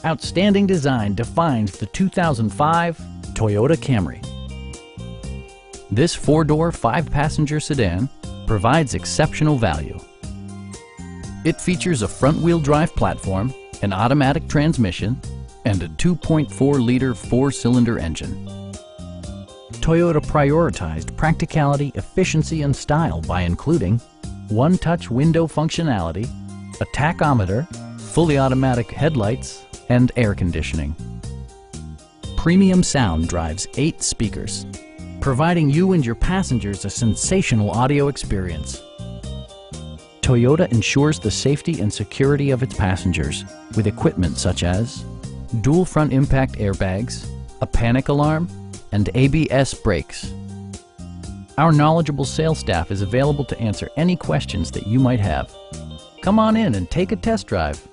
Outstanding design defines the 2005 Toyota Camry. This four-door, five-passenger sedan provides exceptional value. It features a front-wheel drive platform, an automatic transmission, and a 2.4-liter four-cylinder engine. Toyota prioritized practicality, efficiency, and style by including one-touch window functionality, a tachometer, fully automatic headlights, and air conditioning. Premium sound drives 8 speakers, providing you and your passengers a sensational audio experience. Toyota ensures the safety and security of its passengers with equipment such as dual front impact airbags, a panic alarm, and ABS brakes. Our knowledgeable sales staff is available to answer any questions that you might have. Come on in and take a test drive.